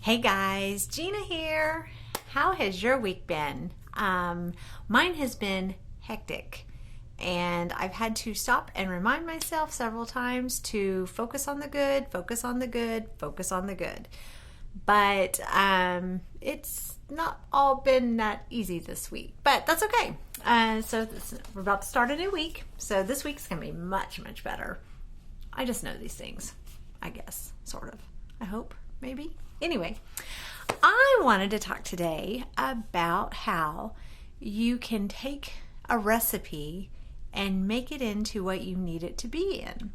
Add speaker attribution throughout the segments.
Speaker 1: Hey guys, Gina here. How has your week been? Mine has been hectic, and I've had to stop and remind myself several times to focus on the good, focus on the good, focus on the good. But it's not all been that easy this week, but that's okay. We're about to start a new week, so this week's gonna be much, much better. I just know these things, I guess, sort of. I hope, maybe. Anyway, I wanted to talk today about how you can take a recipe and make it into what you need it to be in.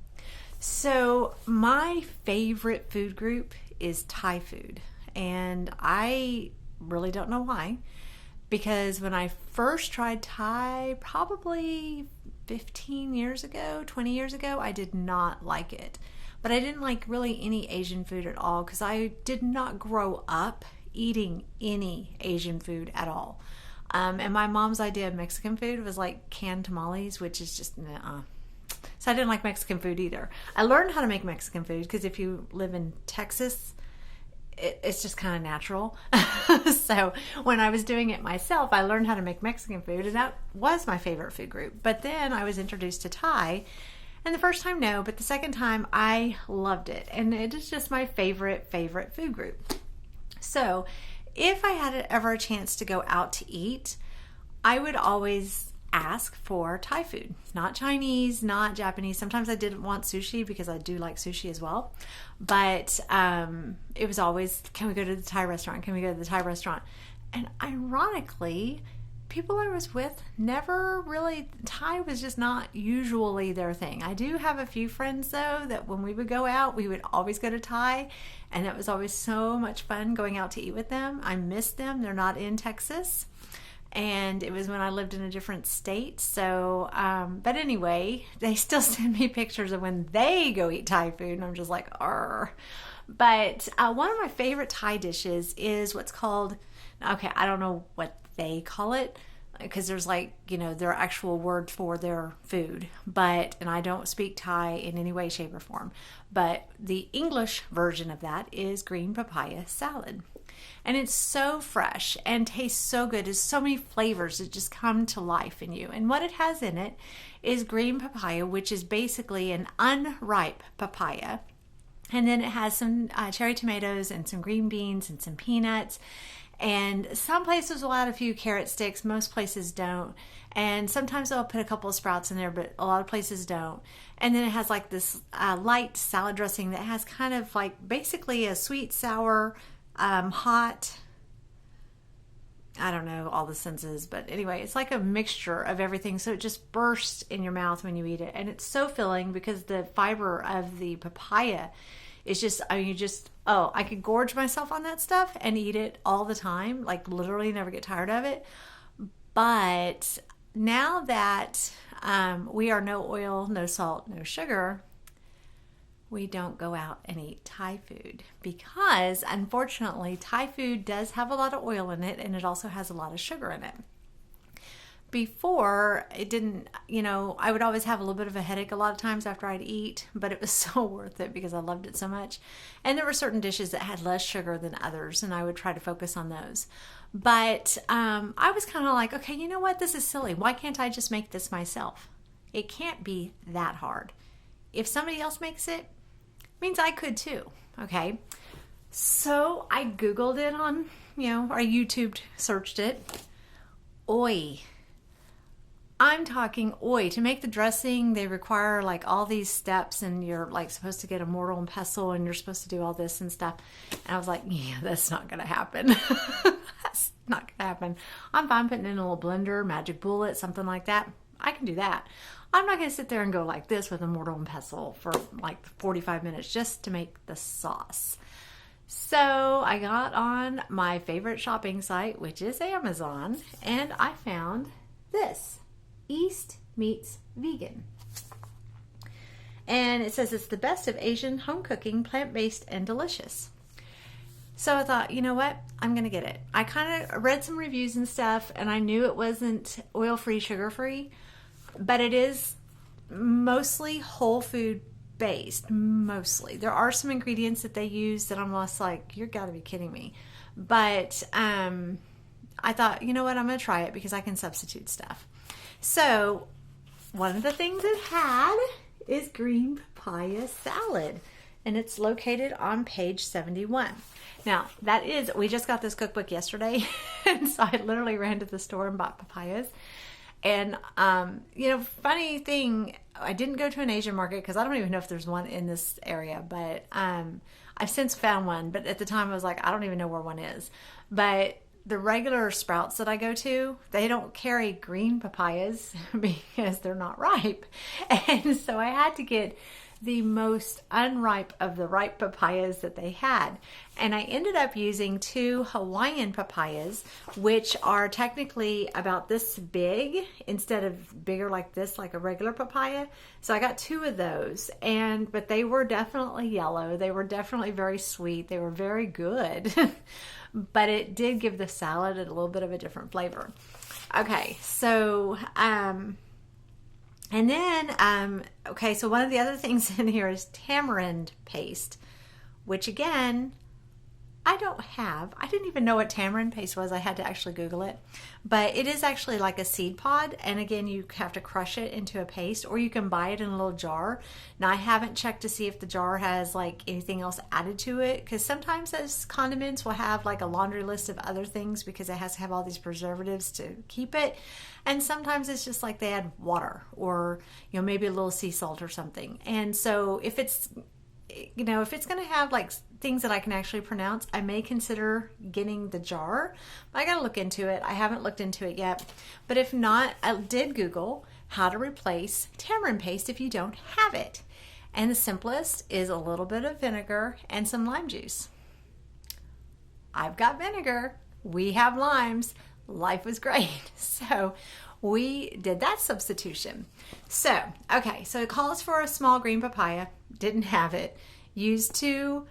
Speaker 1: So my favorite food group is Thai food, and I really don't know why, because when I first tried Thai probably 15 years ago, 20 years ago, I did not like it. But I didn't like really any Asian food at all because I did not grow up eating any Asian food at all. And my mom's idea of Mexican food was like canned tamales, which is just nuh-uh. So I didn't like Mexican food either. I learned how to make Mexican food because if you live in Texas, it's just kind of natural. So when I was doing it myself, I learned how to make Mexican food, and that was my favorite food group. But then I was introduced to Thai. And the first time, no, but the second time, I loved it. And it is just my favorite food group. So if I had ever a chance to go out to eat, I would always ask for Thai food. Not Chinese, not Japanese. Sometimes I didn't want sushi because I do like sushi as well. But it was always, can we go to the Thai restaurant? Can we go to the Thai restaurant? And ironically, people I was with never really, Thai was just not usually their thing. I do have a few friends though that when we would go out, we would always go to Thai, and it was always so much fun going out to eat with them. I miss them. They're not in Texas, and it was when I lived in a different state. So, but anyway, they still send me pictures of when they go eat Thai food, and I'm just like, argh. But one of my favorite Thai dishes is what's called, okay, I don't know what they call it because there's like, their actual word for their food, and I don't speak Thai in any way, shape, or form, but the English version of that is green papaya salad. And it's so fresh and tastes so good. There's so many flavors that just come to life in you. And what it has in it is green papaya, which is basically an unripe papaya. And then it has some cherry tomatoes and some green beans and some peanuts. And some places will add a few carrot sticks. Most places don't. And sometimes they'll put a couple of sprouts in there, but a lot of places don't. And then it has like this light salad dressing that has kind of like basically a sweet, sour, hot, I don't know all the senses, but anyway, it's like a mixture of everything. So it just bursts in your mouth when you eat it. And it's so filling because the fiber of the papaya is just, I could gorge myself on that stuff and eat it all the time, like literally never get tired of it. But now that we are no oil, no salt, no sugar, we don't go out and eat Thai food because unfortunately Thai food does have a lot of oil in it, and it also has a lot of sugar in it. Before, it didn't, I would always have a little bit of a headache a lot of times after I'd eat, but it was so worth it because I loved it so much. And there were certain dishes that had less sugar than others, and I would try to focus on those. But I was kind of like, okay, you know what? This is silly. Why can't I just make this myself? It can't be that hard. If somebody else makes it, means I could too, okay? So I Googled it on, or YouTube searched it. Oi. I'm talking to make the dressing. They require like all these steps, and you're like supposed to get a mortar and pestle, and you're supposed to do all this and stuff. And I was like, yeah, that's not going to happen. That's not going to happen. I'm fine putting in a little blender, magic bullet, something like that. I can do that. I'm not going to sit there and go like this with a mortar and pestle for like 45 minutes just to make the sauce. So I got on my favorite shopping site, which is Amazon, and I found this. East Meets Vegan. And it says it's the best of Asian home cooking, plant-based and delicious. So I thought, you know what? I'm going to get it. I kind of read some reviews and stuff, and I knew it wasn't oil-free, sugar-free, but it is mostly whole food based mostly. There are some ingredients that they use that I'm just like, you're got to be kidding me. But I thought, you know what, I'm going to try it because I can substitute stuff. So one of the things it had is green papaya salad, and it's located on page 71. Now, we just got this cookbook yesterday, and so I literally ran to the store and bought papayas. And, funny thing, I didn't go to an Asian market because I don't even know if there's one in this area, but I've since found one. But at the time I was like, I don't even know where one is. But the regular Sprouts that I go to, they don't carry green papayas because they're not ripe. And so I had to get the most unripe of the ripe papayas that they had. And I ended up using 2 Hawaiian papayas, which are technically about this big instead of bigger like this, like a regular papaya. So I got 2 of those, but they were definitely yellow. They were definitely very sweet. They were very good, but it did give the salad a little bit of a different flavor. Okay, so, and then, so one of the other things in here is tamarind paste, which again, I don't have. I didn't even know what tamarind paste was. I had to actually Google it. But it is actually like a seed pod. And again, you have to crush it into a paste, or you can buy it in a little jar. Now, I haven't checked to see if the jar has like anything else added to it, because sometimes those condiments will have like a laundry list of other things because it has to have all these preservatives to keep it. And sometimes it's just like they add water or, maybe a little sea salt or something. And so if it's going to have like things that I can actually pronounce, I may consider getting the jar. I got to look into it. I haven't looked into it yet. But if not, I did Google how to replace tamarind paste if you don't have it. And the simplest is a little bit of vinegar and some lime juice. I've got vinegar. We have limes. Life was great. So we did that substitution. So it calls for a small green papaya. Didn't have it. Used 2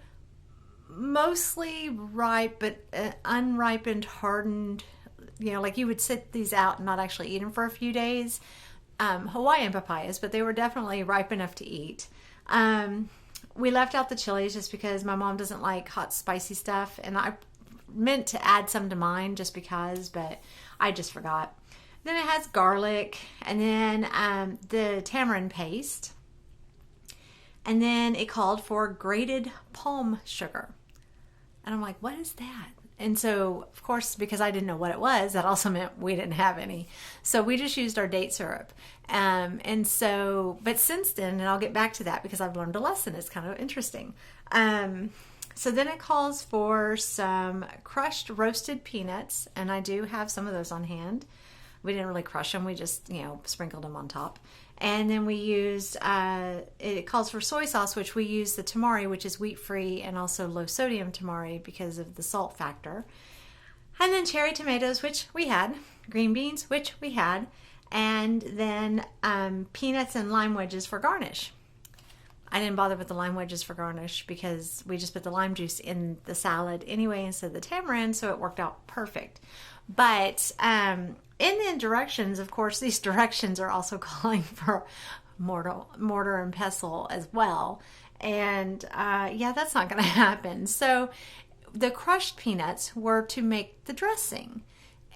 Speaker 1: mostly ripe but unripened, hardened, like you would sit these out and not actually eat them for a few days. Hawaiian papayas, but they were definitely ripe enough to eat. We left out the chilies just because my mom doesn't like hot, spicy stuff, and I meant to add some to mine just because, but I just forgot. Then it has garlic, and then the tamarind paste, and then it called for grated palm sugar. And I'm like, what is that? And so, of course, because I didn't know what it was, that also meant we didn't have any. So we just used our date syrup. But since then, and I'll get back to that because I've learned a lesson. It's kind of interesting. So then it calls for some crushed roasted peanuts, and I do have some of those on hand. We didn't really crush them. We just, sprinkled them on top. And then we used, it calls for soy sauce, which we use the tamari, which is wheat-free and also low-sodium tamari because of the salt factor. And then cherry tomatoes, which we had. Green beans, which we had. And then peanuts and lime wedges for garnish. I didn't bother with the lime wedges for garnish because we just put the lime juice in the salad anyway instead of the tamarind, so it worked out perfect. But in the directions, of course, these directions are also calling for mortar and pestle as well. And that's not going to happen. So the crushed peanuts were to make the dressing.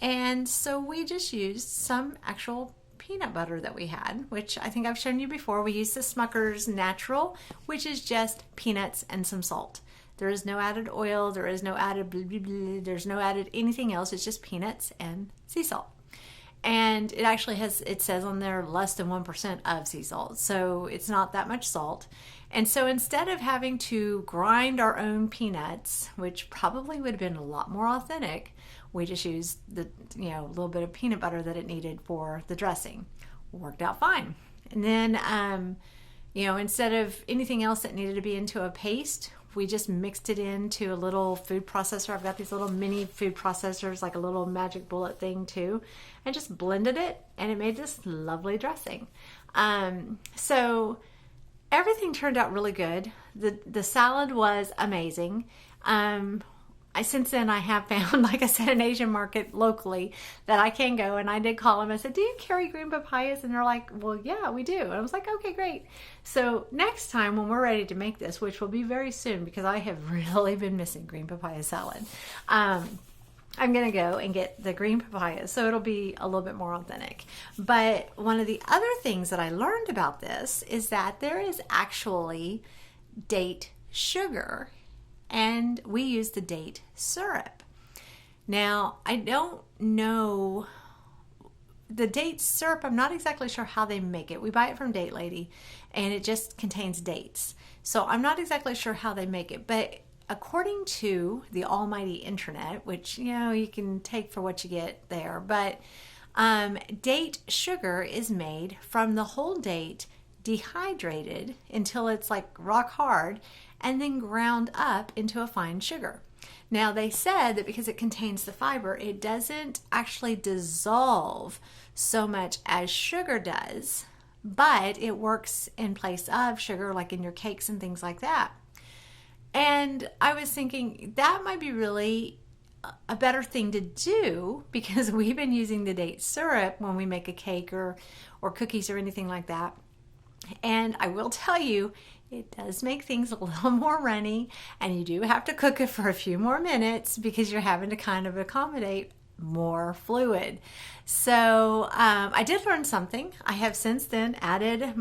Speaker 1: And so we just used some actual peanut butter that we had, which I think I've shown you before. We used the Smucker's Natural, which is just peanuts and some salt. There is no added oil. There is no added blah, blah, blah. There's no added anything else. It's just peanuts and sea salt. And it actually it says on there less than 1% of sea salt. So it's not that much salt. And so instead of having to grind our own peanuts, which probably would have been a lot more authentic, we just used the little bit of peanut butter that it needed for the dressing. Worked out fine. And then, instead of anything else that needed to be into a paste, we just mixed it into a little food processor. I've got these little mini food processors, like a little magic bullet thing too, and just blended it, and it made this lovely dressing. So everything turned out really good. The salad was amazing. since then I have found, like I said, an Asian market locally that I can go. And I did call them. I said, do you carry green papayas? And they're like, well, yeah, we do. And I was like, okay, great. So next time when we're ready to make this, which will be very soon because I have really been missing green papaya salad, I'm going to go and get the green papaya, so it'll be a little bit more authentic. But one of the other things that I learned about this is that there is actually date sugar, and we use the date syrup. Now, I don't know the date syrup. I'm not exactly sure how they make it. We buy it from Date Lady, and it just contains dates. So I'm not exactly sure how they make it, but according to the almighty internet, which, you know, you can take for what you get there, but date sugar is made from the whole date, dehydrated until it's like rock hard, and then ground up into a fine sugar. Now, they said that because it contains the fiber, it doesn't actually dissolve so much as sugar does, but it works in place of sugar, like in your cakes and things like that. And I was thinking that might be really a better thing to do, because we've been using the date syrup when we make a cake or cookies or anything like that. And I will tell you, it does make things a little more runny, and you do have to cook it for a few more minutes because you're having to kind of accommodate more fluid. So I did learn something. I have since then added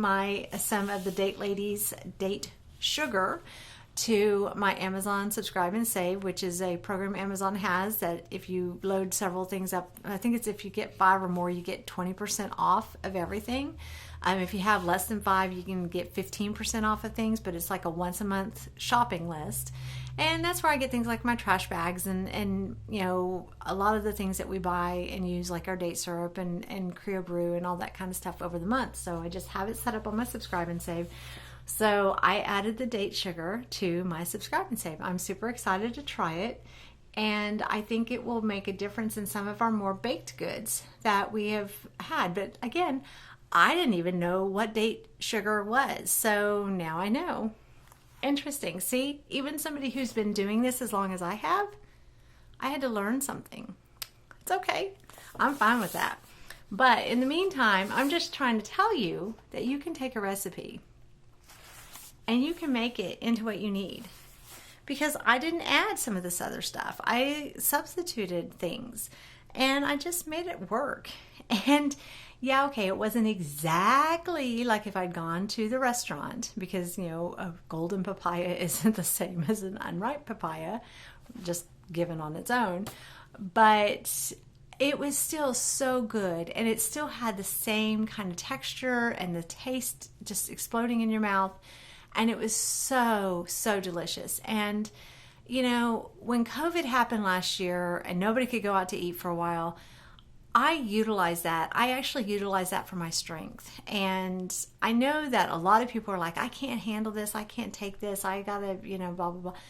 Speaker 1: some of the Date Lady's date sugar to my Amazon Subscribe and Save, which is a program Amazon has that if you load several things up, I think it's if you get 5 or more, you get 20% off of everything. If you have less than 5, you can get 15% off of things, but it's like a once a month shopping list. And that's where I get things like my trash bags and you know, a lot of the things that we buy and use, like our date syrup and Creo Brew and all that kind of stuff over the month. So I just have it set up on my Subscribe and Save. So I added the date sugar to my Subscribe and Save. I'm super excited to try it, and I think it will make a difference in some of our more baked goods that we have had. But again, I didn't even know what date sugar was, so now I know. Interesting. See, even somebody who's been doing this as long as I have, I had to learn something. It's okay. I'm fine with that. But in the meantime, I'm just trying to tell you that you can take a recipe and you can make it into what you need. Because I didn't add some of this other stuff. I substituted things and I just made it work. And yeah, okay, it wasn't exactly like if I'd gone to the restaurant, because, you know, a golden papaya isn't the same as an unripe papaya, just given on its own. But it was still so good, and it still had the same kind of texture and the taste just exploding in your mouth. And it was so, so delicious. And, you know, when COVID happened last year and nobody could go out to eat for a while, I utilized that. I actually utilized that for my strength. And I know that a lot of people are like, I can't handle this. I can't take this. I gotta, you know, blah, blah, blah.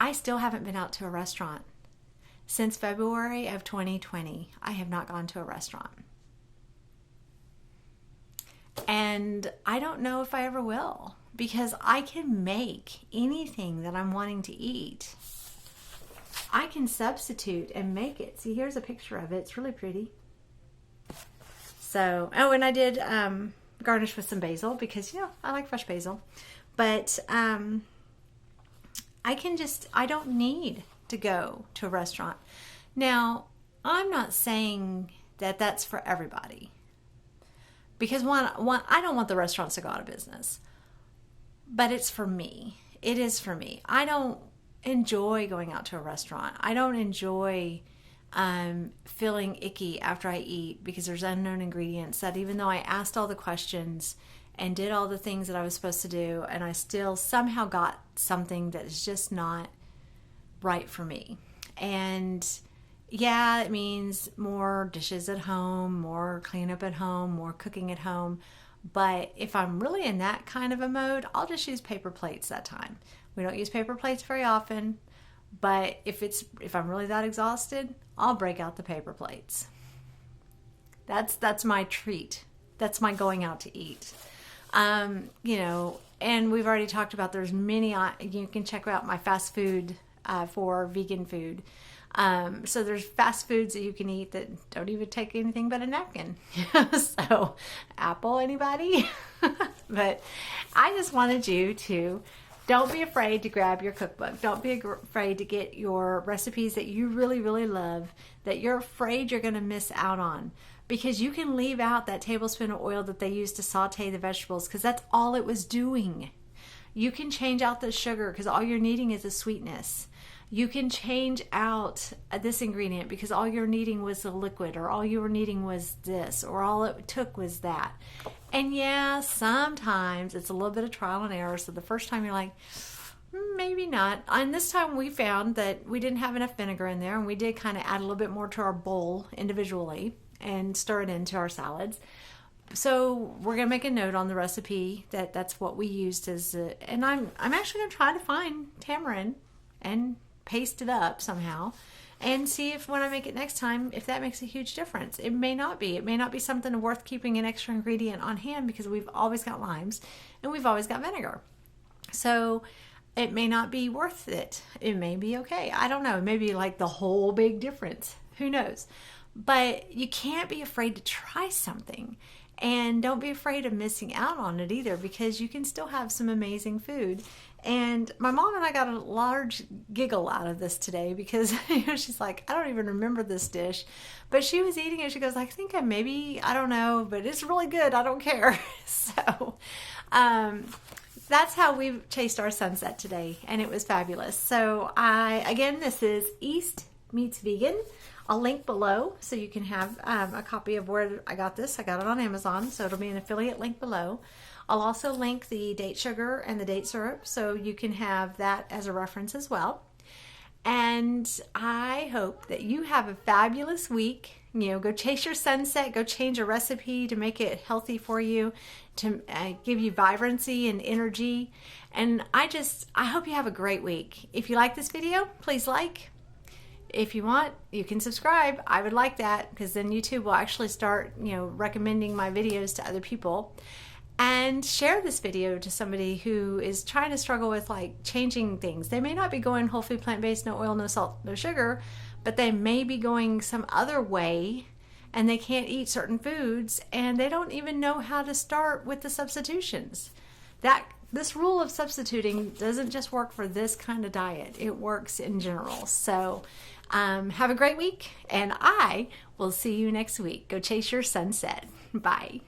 Speaker 1: I still haven't been out to a restaurant. Since February of 2020, I have not gone to a restaurant. And I don't know if I ever will, because I can make anything that I'm wanting to eat. I can substitute and make it. See, here's a picture of it. It's really pretty. So, oh, and I did garnish with some basil because, you know, I like fresh basil. But I don't need to go to a restaurant. Now, I'm not saying that that's for everybody. Because one, I don't want the restaurants to go out of business. But it's for me. It is for me. I don't enjoy going out to a restaurant. I don't enjoy feeling icky after I eat because there's unknown ingredients that, even though I asked all the questions and did all the things that I was supposed to do, and I still somehow got something that is just not right for me. And yeah, it means more dishes at home, more cleanup at home, more cooking at home. But if I'm really in that kind of a mode, I'll just use paper plates that time. We don't use paper plates very often, but if I'm really that exhausted, I'll break out the paper plates. That's my treat. That's my going out to eat. You know, and we've already talked about there's many, you can check out my fast food for vegan food. So there's fast foods that you can eat that don't even take anything but a napkin. So apple, anybody? But I just wanted you to don't be afraid to grab your cookbook. Don't be afraid to get your recipes that you really, really love, that you're afraid you're going to miss out on. Because you can leave out that tablespoon of oil that they used to saute the vegetables, because that's all it was doing. You can change out the sugar because all you're needing is the sweetness. You can change out this ingredient because all you're needing was the liquid, or all you were needing was this, or all it took was that. And yeah, sometimes it's a little bit of trial and error. So the first time you're like, maybe not. And this time we found that we didn't have enough vinegar in there, and we did kind of add a little bit more to our bowl individually and stir it into our salads. So we're gonna make a note on the recipe that that's what we used as and I'm actually gonna try to find tamarind and paste it up somehow and see if when I make it next time, if that makes a huge difference. It may not be. It may not be something worth keeping an extra ingredient on hand because we've always got limes and we've always got vinegar. So it may not be worth it. It may be okay. I don't know. It may be like the whole big difference. Who knows? But you can't be afraid to try something. And don't be afraid of missing out on it either, because you can still have some amazing food. And my mom and I got a large giggle out of this today because she's like, I don't even remember this dish. But she was eating it. She goes, I think I don't know, but it's really good. I don't care. So that's how we chased our sunset today. And it was fabulous. So again, this is East Meets Vegan. I'll link below so you can have a copy of where I got this. I got it on Amazon, so it'll be an affiliate link below. I'll also link the date sugar and the date syrup so you can have that as a reference as well. And I hope that you have a fabulous week. You know, go chase your sunset, go change a recipe to make it healthy for you, to give you vibrancy and energy. And I hope you have a great week. If you like this video, please like. If you want, you can subscribe. I would like that, because then YouTube will actually start, recommending my videos to other people. And share this video to somebody who is trying to struggle with changing things. They may not be going whole food, plant-based, no oil, no salt, no sugar, but they may be going some other way and they can't eat certain foods and they don't even know how to start with the substitutions. This rule of substituting doesn't just work for this kind of diet. It works in general. So have a great week, and I will see you next week. Go chase your sunset. Bye.